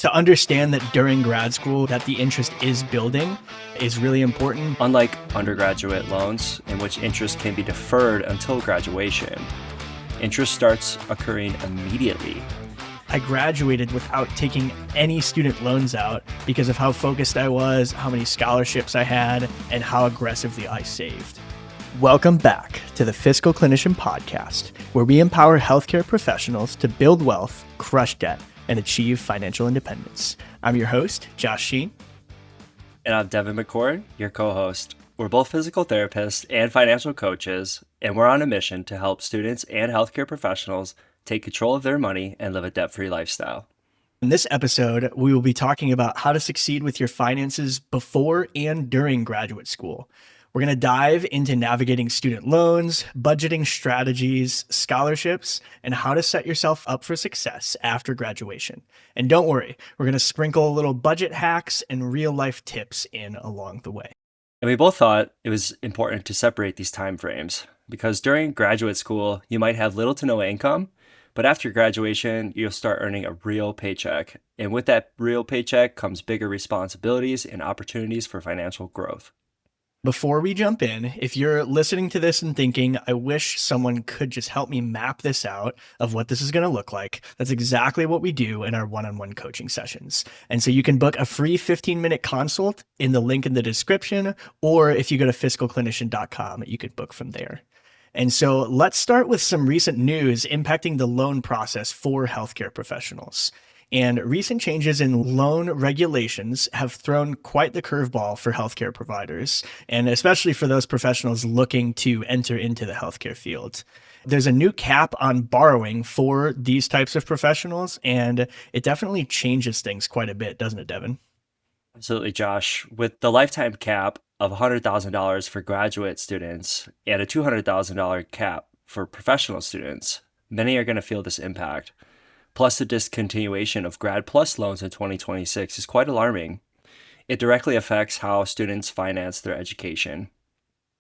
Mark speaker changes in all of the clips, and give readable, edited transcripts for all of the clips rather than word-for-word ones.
Speaker 1: To understand that during grad school that the interest is building is really important.
Speaker 2: Unlike undergraduate loans, in which interest can be deferred until graduation, interest starts occurring immediately.
Speaker 1: I graduated without taking any student loans out because of how focused I was, how many scholarships I had, and how aggressively I saved. Welcome back to the Fiscal Clinician Podcast, where we empower healthcare professionals to build wealth, crush debt, and achieve financial independence. I'm your host, Josh Sheen.
Speaker 2: And I'm Devon McCord, your co-host. We're both physical therapists and financial coaches, and we're on a mission to help students and healthcare professionals take control of their money and live a debt-free lifestyle.
Speaker 1: In this episode, we will be talking about how to succeed with your finances before and during graduate school. We're going to dive into navigating student loans, budgeting strategies, scholarships, and how to set yourself up for success after graduation. And don't worry, we're going to sprinkle a little budget hacks and real life tips in along the way.
Speaker 2: And we both thought it was important to separate these time frames because during graduate school, you might have little to no income, but after graduation, you'll start earning a real paycheck. And with that real paycheck comes bigger responsibilities and opportunities for financial growth.
Speaker 1: Before we jump in, if you're listening to this and thinking, I wish someone could just help me map this out of what this is going to look like, that's exactly what we do in our one-on-one coaching sessions. And so you can book a free 15-minute consult in the link in the description, or if you go to fiscalclinician.com, you could book from there. And so let's start with some recent news impacting the loan process for healthcare professionals. And recent changes in loan regulations have thrown quite the curveball for healthcare providers, and especially for those professionals looking to enter into the healthcare field. There's a new cap on borrowing for these types of professionals, and it definitely changes things quite a bit, doesn't it, Devon?
Speaker 2: Absolutely, Josh. With the lifetime cap of $100,000 for graduate students and a $200,000 cap for professional students, many are going to feel this impact. Plus, the discontinuation of Grad PLUS loans in 2026 is quite alarming. It directly affects how students finance their education.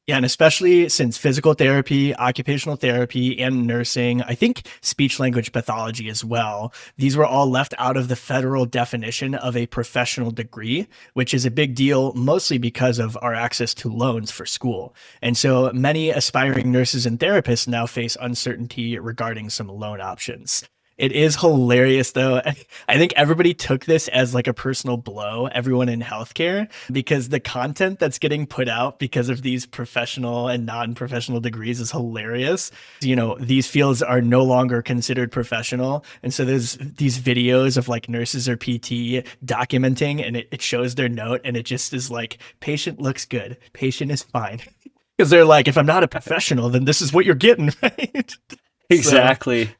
Speaker 1: Yeah, and especially since physical therapy, occupational therapy, and nursing, I think speech language pathology as well, these were all left out of the federal definition of a professional degree, which is a big deal mostly because of our access to loans for school. And so many aspiring nurses and therapists now face uncertainty regarding some loan options. It is hilarious, though. I think everybody took this as like a personal blow, everyone in healthcare, because the content that's getting put out because of these professional and non-professional degrees is hilarious. You know, these fields are no longer considered professional. And so there's these videos of like nurses or PT documenting, and it shows their note, and it just is like, patient looks good, patient is fine. Because they're like, if I'm not a professional, then this is what you're getting, right?
Speaker 2: Exactly.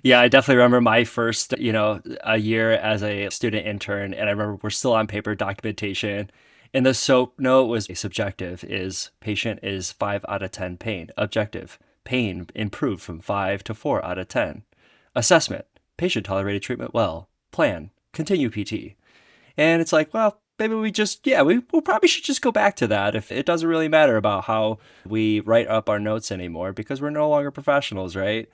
Speaker 2: Yeah, I definitely remember my first, a year as a student intern, and I remember we're still on paper documentation, and the SOAP note was subjective is patient is 5 out of 10 pain. Objective, pain improved from 5 to 4 out of 10. Assessment, patient tolerated treatment well. Plan, continue PT. And it's like, well, maybe we probably should just go back to that if it doesn't really matter about how we write up our notes anymore because we're no longer professionals, right?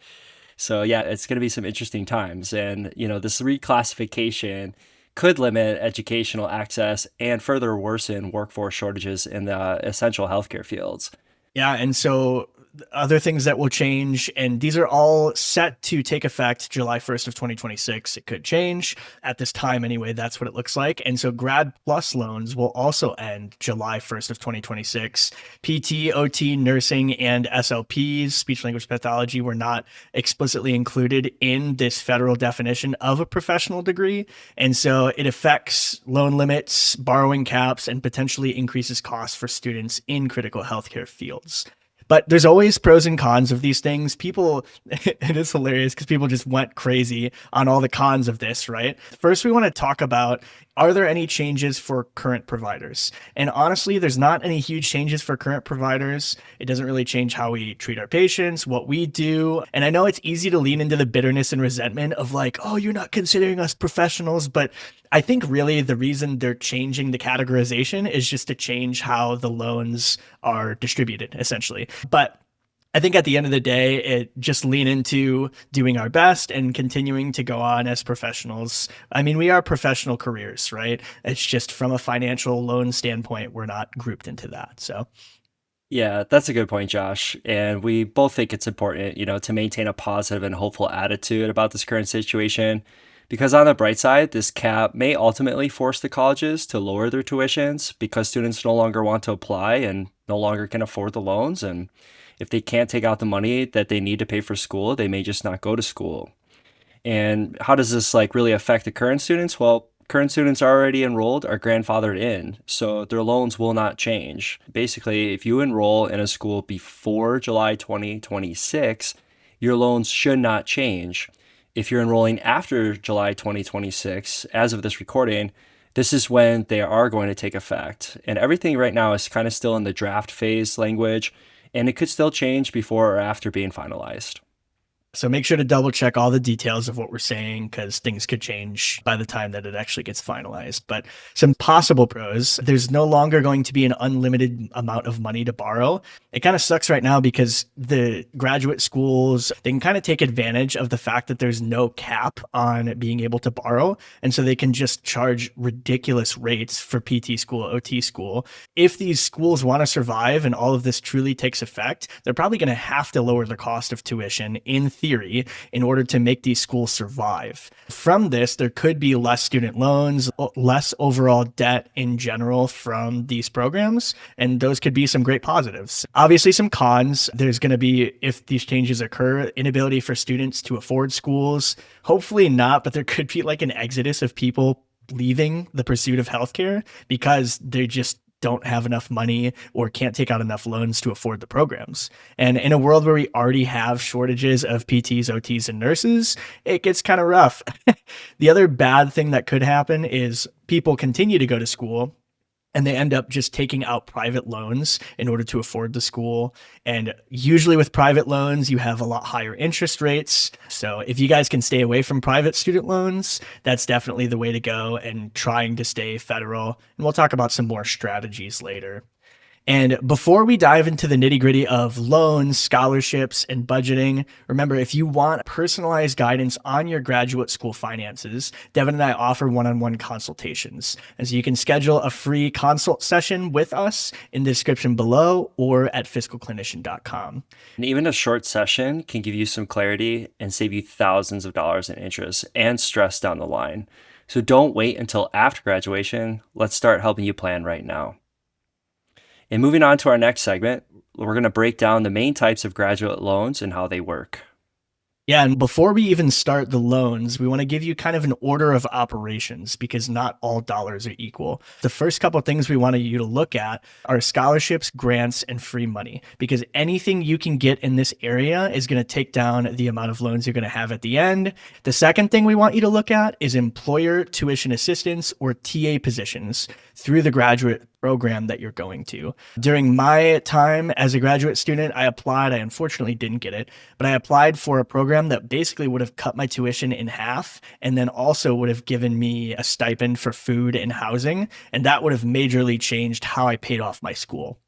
Speaker 2: So yeah, it's going to be some interesting times. And, this reclassification could limit educational access and further worsen workforce shortages in the essential healthcare fields.
Speaker 1: Yeah. And so other things that will change, and these are all set to take effect July 1st of 2026. It could change at this time anyway. That's what it looks like. And so Grad PLUS loans will also end July 1st of 2026. PT, OT, nursing, and SLPs, speech language pathology, were not explicitly included in this federal definition of a professional degree. And so it affects loan limits, borrowing caps, and potentially increases costs for students in critical healthcare fields. But there's always pros and cons of these things. People, it is hilarious because people just went crazy on all the cons of this, right? First, we want to talk about, are there any changes for current providers? And honestly, there's not any huge changes for current providers. It doesn't really change how we treat our patients, what we do. And I know it's easy to lean into the bitterness and resentment of like, oh, you're not considering us professionals. But I think really the reason they're changing the categorization is just to change how the loans are distributed, essentially. But I think at the end of the day, it just lean into doing our best and continuing to go on as professionals. I mean, we are professional careers, right? It's just from a financial loan standpoint, we're not grouped into that. So
Speaker 2: Yeah, that's a good point, Josh. And we both think it's important, to maintain a positive and hopeful attitude about this current situation. Because on the bright side, this cap may ultimately force the colleges to lower their tuitions because students no longer want to apply and no longer can afford the loans. And if they can't take out the money that they need to pay for school, they may just not go to school. And how does this like really affect the current students? Well, current students already enrolled are grandfathered in, so their loans will not change. Basically, if you enroll in a school before July 2026, your loans should not change. If you're enrolling after July 2026, as of this recording, this is when they are going to take effect. And everything right now is kind of still in the draft phase language, and it could still change before or after being finalized.
Speaker 1: So make sure to double check all the details of what we're saying because things could change by the time that it actually gets finalized. But some possible pros, there's no longer going to be an unlimited amount of money to borrow. It kind of sucks right now because the graduate schools, they can kind of take advantage of the fact that there's no cap on being able to borrow. And so they can just charge ridiculous rates for PT school, OT school. If these schools want to survive and all of this truly takes effect, they're probably going to have to lower the cost of tuition in theory in order to make these schools survive. From this, there could be less student loans, less overall debt in general from these programs, and those could be some great positives. Obviously, some cons. There's going to be, if these changes occur, inability for students to afford schools. Hopefully not, but there could be like an exodus of people leaving the pursuit of healthcare because they just don't have enough money or can't take out enough loans to afford the programs. And in a world where we already have shortages of PTs, OTs, and nurses, it gets kind of rough. The other bad thing that could happen is people continue to go to school and they end up just taking out private loans in order to afford the school. And usually with private loans, you have a lot higher interest rates. So if you guys can stay away from private student loans, that's definitely the way to go and trying to stay federal. And we'll talk about some more strategies later. And before we dive into the nitty gritty of loans, scholarships, and budgeting, remember, if you want personalized guidance on your graduate school finances, Devon and I offer one-on-one consultations. And so you can schedule a free consult session with us in the description below or at fiscalclinician.com.
Speaker 2: And even a short session can give you some clarity and save you thousands of dollars in interest and stress down the line. So don't wait until after graduation. Let's start helping you plan right now. And moving on to our next segment, we're going to break down the main types of graduate loans and how they work.
Speaker 1: Yeah, and before we even start the loans, we want to give you kind of an order of operations because not all dollars are equal. The first couple of things we want you to look at are scholarships, grants, and free money because anything you can get in this area is going to take down the amount of loans you're going to have at the end. The second thing we want you to look at is employer tuition assistance or TA positions through the graduate program that you're going to. During my time as a graduate student, I applied. I unfortunately didn't get it, but I applied for a program that basically would have cut my tuition in half and then also would have given me a stipend for food and housing. And that would have majorly changed how I paid off my school.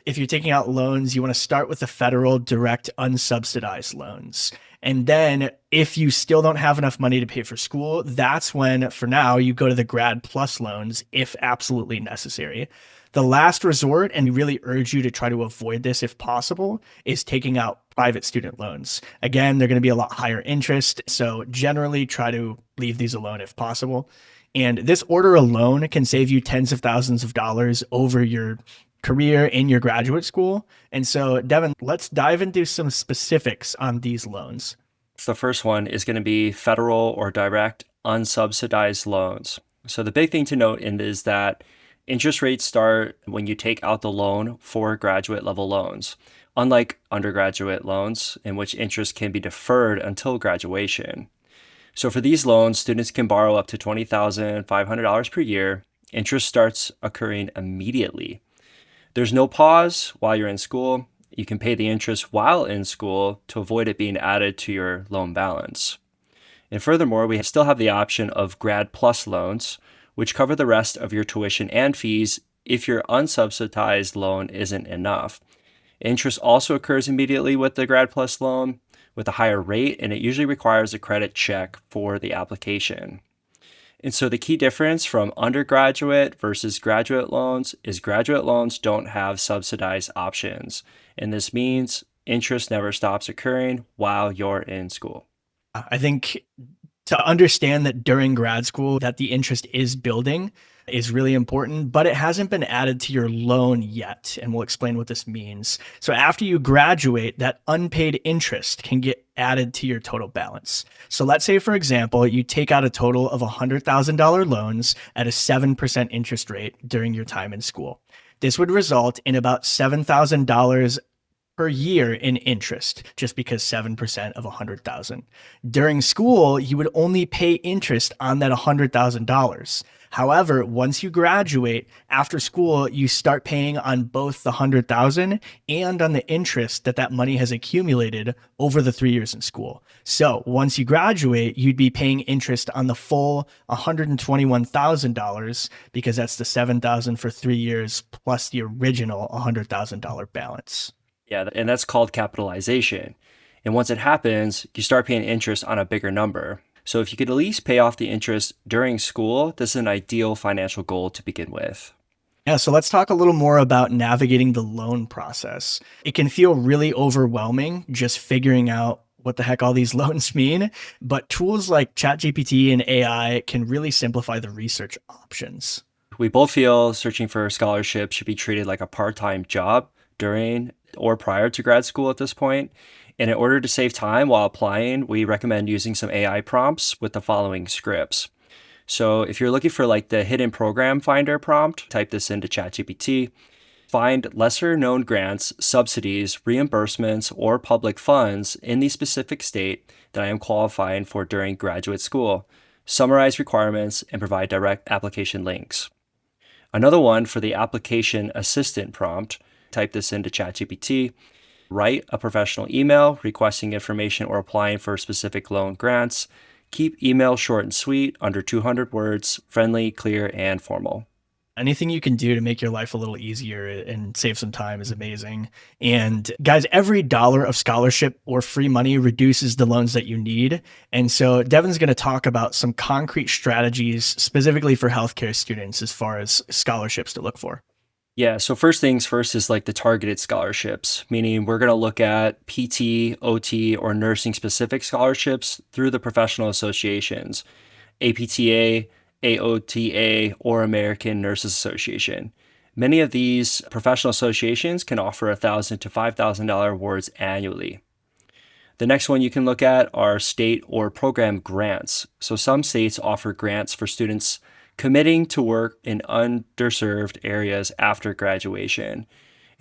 Speaker 1: If you're taking out loans, you want to start with the federal direct unsubsidized loans. And then if you still don't have enough money to pay for school, that's when, for now, you go to the Grad PLUS loans if absolutely necessary. The last resort, and we really urge you to try to avoid this if possible, is taking out private student loans. Again, they're going to be a lot higher interest, so generally try to leave these alone if possible. And this order alone can save you tens of thousands of dollars over your career in your graduate school. And so, Devon, let's dive into some specifics on these loans.
Speaker 2: The first one is going to be federal or direct unsubsidized loans. So the big thing to note is that interest rates start when you take out the loan for graduate level loans, unlike undergraduate loans in which interest can be deferred until graduation. So for these loans, students can borrow up to $20,500 per year. Interest starts occurring immediately. There's no pause while you're in school. You can pay the interest while in school to avoid it being added to your loan balance. And furthermore, we still have the option of Grad PLUS loans, which cover the rest of your tuition and fees if your unsubsidized loan isn't enough. Interest also occurs immediately with the Grad PLUS loan with a higher rate, and it usually requires a credit check for the application. And so the key difference from undergraduate versus graduate loans is graduate loans don't have subsidized options. And this means interest never stops occurring while you're in school.
Speaker 1: I think to understand that during grad school that the interest is building is really important, but it hasn't been added to your loan yet. And we'll explain what this means. So after you graduate, that unpaid interest can get added to your total balance. So let's say, for example, you take out a total of $100,000 loans at a 7% interest rate during your time in school. This would result in about $7,000 per year in interest, just because 7% of 100,000. During school, you would only pay interest on that $100,000. However, once you graduate after school, you start paying on both the 100,000 and on the interest that money has accumulated over the 3 years in school. So once you graduate, you'd be paying interest on the full $121,000 because that's the 7,000 for 3 years plus the original $100,000 balance.
Speaker 2: Yeah, and that's called capitalization. And once it happens, you start paying interest on a bigger number. So if you could at least pay off the interest during school, this is an ideal financial goal to begin with.
Speaker 1: Yeah, so let's talk a little more about navigating the loan process. It can feel really overwhelming just figuring out what the heck all these loans mean, but tools like ChatGPT and AI can really simplify the research options.
Speaker 2: We both feel searching for a scholarship should be treated like a part-time job during or prior to grad school at this point. And in order to save time while applying, we recommend using some AI prompts with the following scripts. So if you're looking for like the hidden program finder prompt, type this into ChatGPT. Find lesser known grants, subsidies, reimbursements, or public funds in the specific state that I am qualifying for during graduate school. Summarize requirements and provide direct application links. Another one for the application assistant prompt, type this into ChatGPT. Write a professional email requesting information or applying for specific loan grants. Keep email short and sweet, under 200 words, friendly, clear, and formal.
Speaker 1: Anything you can do to make your life a little easier and save some time is amazing. And guys, every dollar of scholarship or free money reduces the loans that you need. And so Devon's going to talk about some concrete strategies specifically for healthcare students as far as scholarships to look for.
Speaker 2: Yeah, so first things first is like the targeted scholarships, meaning we're going to look at PT, OT, or nursing specific scholarships through the professional associations, APTA, AOTA, or American Nurses Association. Many of these professional associations can offer $1,000 to $5,000 awards annually. The next one you can look at are state or program grants. So some states offer grants for students committing to work in underserved areas after graduation.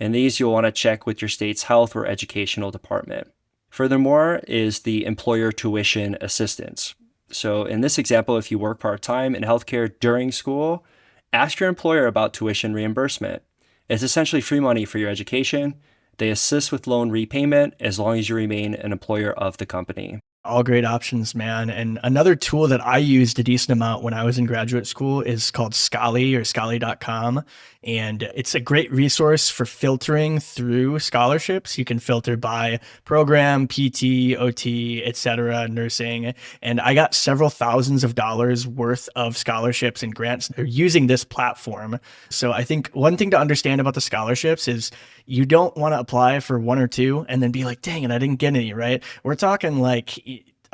Speaker 2: And these you'll want to check with your state's health or educational department. Furthermore is the employer tuition assistance. So in this example, if you work part-time in healthcare during school, ask your employer about tuition reimbursement. It's essentially free money for your education. They assist with loan repayment as long as you remain an employer of the company.
Speaker 1: All great options, man. And another tool that I used a decent amount when I was in graduate school is called Scholly or Scholly.com. And it's a great resource for filtering through scholarships. You can filter by program, PT, OT, etc., nursing. And I got several thousands of dollars worth of scholarships and grants using this platform. So I think one thing to understand about the scholarships is you don't want to apply for one or two and then be like, dang it, I didn't get any, right? We're talking like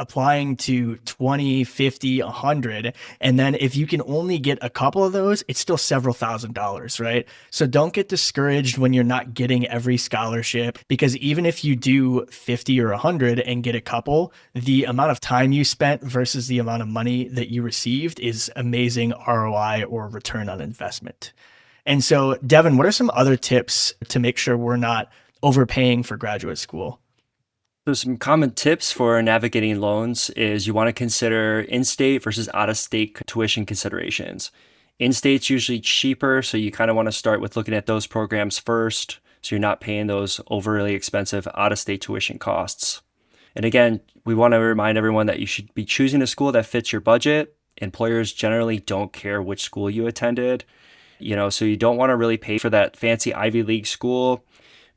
Speaker 1: applying to 20, 50, 100. And then if you can only get a couple of those, it's still several $1,000s, right? So don't get discouraged when you're not getting every scholarship, because even if you do 50 or 100 and get a couple, the amount of time you spent versus the amount of money that you received is amazing ROI or return on investment. And so, Devon, what are some other tips to make sure we're not overpaying for graduate school?
Speaker 2: So some common tips for navigating loans is you want to consider in-state versus out-of-state tuition considerations. In-state's usually cheaper, so you kind of want to start with looking at those programs first, so you're not paying those overly expensive out-of-state tuition costs. And again, we want to remind everyone that you should be choosing a school that fits your budget. Employers generally don't care which school you attended, so you don't want to really pay for that fancy Ivy League school,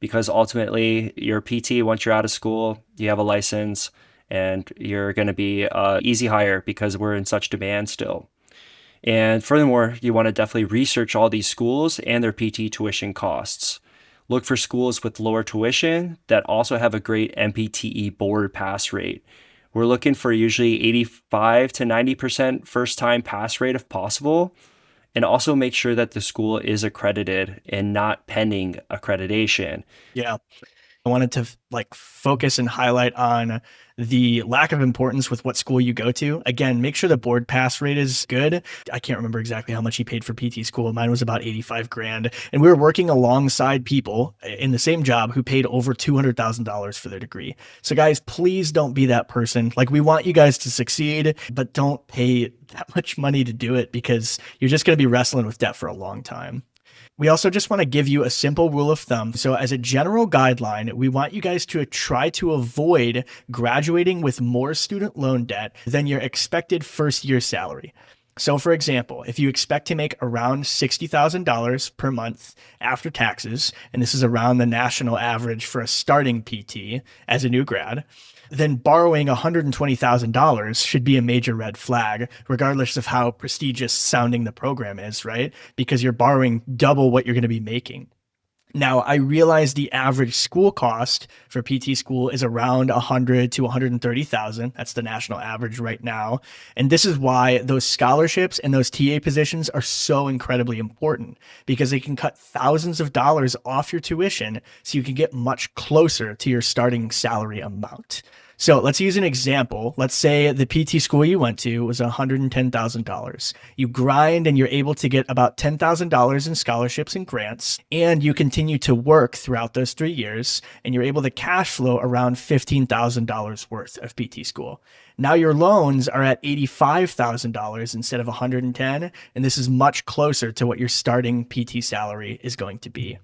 Speaker 2: because ultimately your PT, once you're out of school, you have a license and you're going to be easy hire because we're in such demand still. And furthermore, you want to definitely research all these schools and their PT tuition costs. Look for schools with lower tuition that also have a great MPTE board pass rate. We're looking for usually 85 to 90% first time pass rate if possible. And also make sure that the school is accredited and not pending accreditation.
Speaker 1: Yeah. I wanted to focus and highlight on the lack of importance with what school you go to. Again, make sure the board pass rate is good. I can't remember exactly how much he paid for PT school. Mine was about 85 grand. And we were working alongside people in the same job who paid over $200,000 for their degree. So guys, please don't be that person. Like, we want you guys to succeed, but don't pay that much money to do it, because you're just going to be wrestling with debt for a long time. We also just want to give you a simple rule of thumb. So as a general guideline, we want you guys to try to avoid graduating with more student loan debt than your expected first year salary. So for example, if you expect to make around $60,000 per month after taxes, and this is around the national average for a starting PT as a new grad, then borrowing $120,000 should be a major red flag, regardless of how prestigious sounding the program is, right? Because you're borrowing double what you're going to be making. Now, I realize the average school cost for PT school is around 100 to 130,000. That's the national average right now. And this is why those scholarships and those TA positions are so incredibly important, because they can cut thousands of dollars off your tuition so you can get much closer to your starting salary amount. So let's use an example. Let's say the PT school you went to was $110,000. You grind and you're able to get about $10,000 in scholarships and grants, and you continue to work throughout those 3 years, and you're able to cash flow around $15,000 worth of PT school. Now your loans are at $85,000 instead of $110,000, and this is much closer to what your starting PT salary is going to be.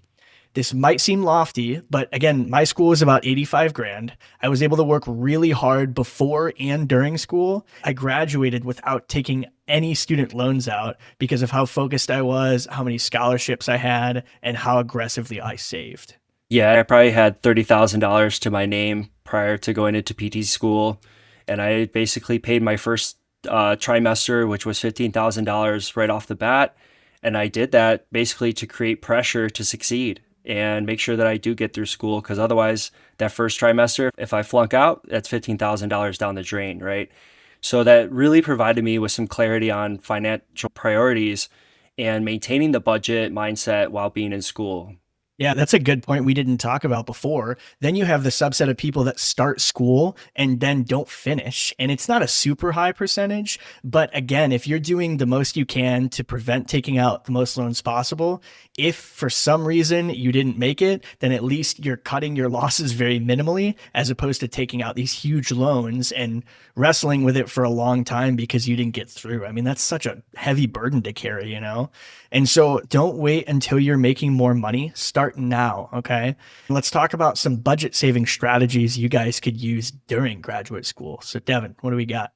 Speaker 1: This might seem lofty, but again, my school was about 85 grand. I was able to work really hard before and during school. I graduated without taking any student loans out because of how focused I was, how many scholarships I had, and how aggressively I saved.
Speaker 2: Yeah, I probably had $30,000 to my name prior to going into PT school. And I basically paid my first trimester, which was $15,000 right off the bat. And I did that basically to create pressure to succeed and make sure that I do get through school, because otherwise that first trimester, if I flunk out, that's $15,000 down the drain, right? So that really provided me with some clarity on financial priorities and maintaining the budget mindset while being in school.
Speaker 1: Yeah, that's a good point we didn't talk about before. Then you have the subset of people that start school and then don't finish. And it's not a super high percentage. But again, if you're doing the most you can to prevent taking out the most loans possible, if for some reason you didn't make it, then at least you're cutting your losses very minimally, as opposed to taking out these huge loans and wrestling with it for a long time because you didn't get through. I mean, that's such a heavy burden to carry, you know? And so don't wait until you're making more money. Start now, okay? Let's talk about some budget saving strategies you guys could use during graduate school. So Devon, what do we got?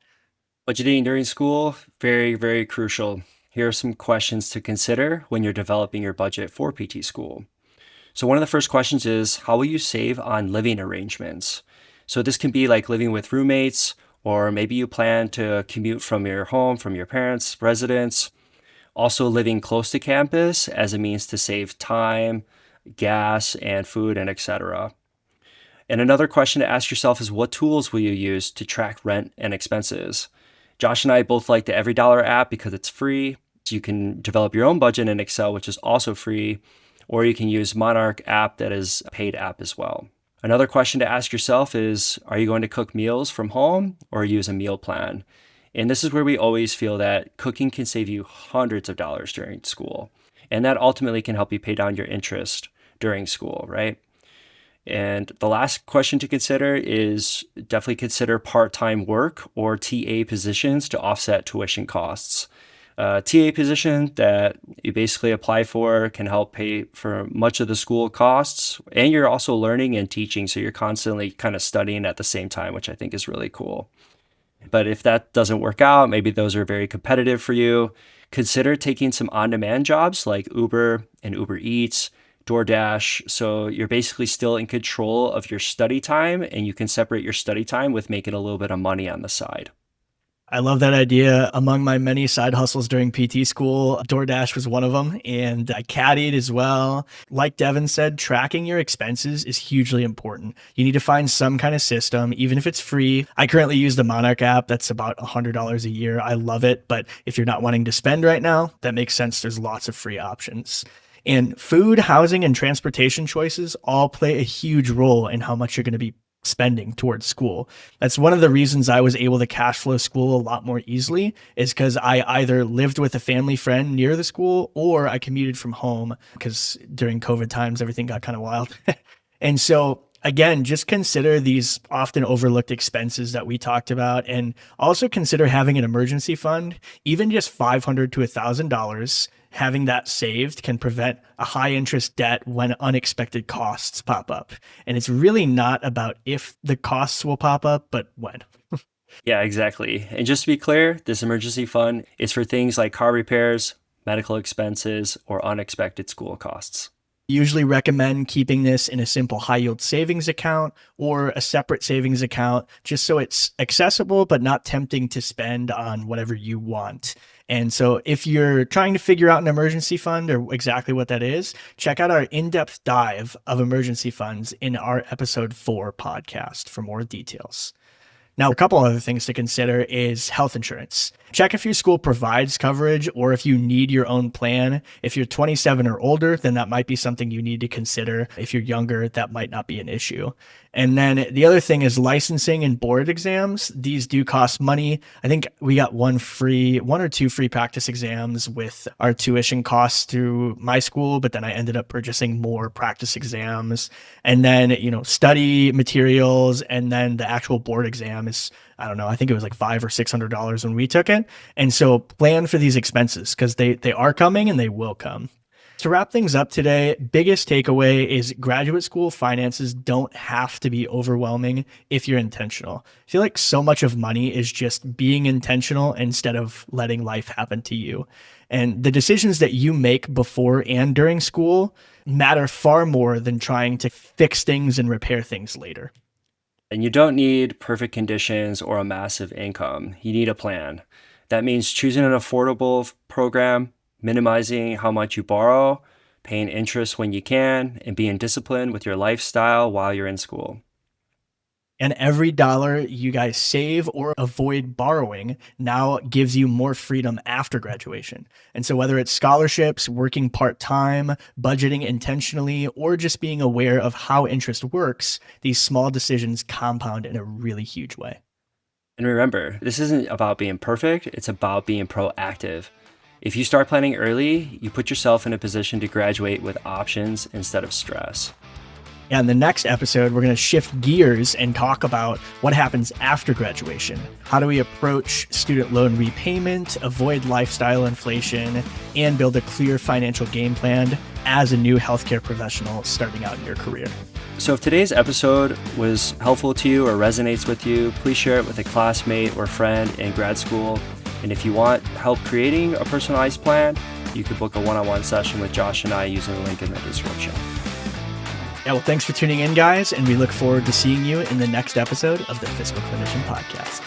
Speaker 2: Budgeting during school, very, very crucial. Here are some questions to consider when you're developing your budget for PT school. So one of the first questions is, how will you save on living arrangements? So this can be like living with roommates, or maybe you plan to commute from your home, from your parents' residence. Also living close to campus as a means to save time, gas, and food, and etc. And another question to ask yourself is, what tools will you use to track rent and expenses? Josh and I both like the EveryDollar app because it's free. So you can develop your own budget in Excel, which is also free, or you can use Monarch app that is a paid app as well. Another question to ask yourself is, are you going to cook meals from home or use a meal plan? And this is where we always feel that cooking can save you hundreds of dollars during school. And that ultimately can help you pay down your interest during school, right? And the last question to consider is definitely consider part-time work or TA positions to offset tuition costs. TA position that you basically apply for can help pay for much of the school costs, and you're also learning and teaching, so you're constantly kind of studying at the same time, which I think is really cool. But if that doesn't work out, maybe those are very competitive for you, consider taking some on-demand jobs like Uber and Uber Eats, DoorDash. So you're basically still in control of your study time, and you can separate your study time with making a little bit of money on the side.
Speaker 1: I love that idea. Among my many side hustles during PT school, DoorDash was one of them, and I caddied as well. Like Devon said, tracking your expenses is hugely important. You need to find some kind of system, even if it's free. I currently use the Monarch app. That's about $100 a year. I love it, but if you're not wanting to spend right now, that makes sense. There's lots of free options. And food, housing, and transportation choices all play a huge role in how much you're going to be spending towards school. That's one of the reasons I was able to cash flow school a lot more easily, is because I either lived with a family friend near the school or I commuted from home, because during COVID times, everything got kind of wild. And so again, just consider these often overlooked expenses that we talked about, and also consider having an emergency fund. Even just $500 to $1,000, having that saved can prevent a high interest debt when unexpected costs pop up. And it's really not about if the costs will pop up, but when.
Speaker 2: Yeah, exactly. And just to be clear, this emergency fund is for things like car repairs, medical expenses, or unexpected school costs.
Speaker 1: Usually recommend keeping this in a simple high yield savings account or a separate savings account, just so it's accessible but not tempting to spend on whatever you want. And so if you're trying to figure out an emergency fund or exactly what that is, check out our in-depth dive of emergency funds in our episode 4 podcast for more details. Now, a couple other things to consider is health insurance. Check if your school provides coverage or if you need your own plan. If you're 27 or older, then that might be something you need to consider. If you're younger, that might not be an issue. And then the other thing is licensing and board exams. These do cost money. I think we got one or two free practice exams with our tuition costs through my school, but then I ended up purchasing more practice exams. And then, study materials, and then the actual board exam is, I don't know, I think it was like $500 or $600 when we took it. And so plan for these expenses, because they are coming and they will come. To wrap things up today, biggest takeaway is graduate school finances don't have to be overwhelming if you're intentional. I feel like so much of money is just being intentional instead of letting life happen to you. And the decisions that you make before and during school matter far more than trying to fix things and repair things later.
Speaker 2: And you don't need perfect conditions or a massive income. You need a plan. That means choosing an affordable program, minimizing how much you borrow, paying interest when you can, and being disciplined with your lifestyle while you're in school.
Speaker 1: And every dollar you guys save or avoid borrowing now gives you more freedom after graduation. And so whether it's scholarships, working part-time, budgeting intentionally, or just being aware of how interest works, these small decisions compound in a really huge way.
Speaker 2: And remember, this isn't about being perfect, it's about being proactive. If you start planning early, you put yourself in a position to graduate with options instead of stress.
Speaker 1: Yeah, in the next episode, we're going to shift gears and talk about what happens after graduation. How do we approach student loan repayment, avoid lifestyle inflation, and build a clear financial game plan as a new healthcare professional starting out in your career?
Speaker 2: So if today's episode was helpful to you or resonates with you, please share it with a classmate or friend in grad school. And if you want help creating a personalized plan, you could book a one-on-one session with Josh and I using the link in the description.
Speaker 1: Yeah, well, thanks for tuning in, guys, and we look forward to seeing you in the next episode of the Fiscal Clinician Podcast.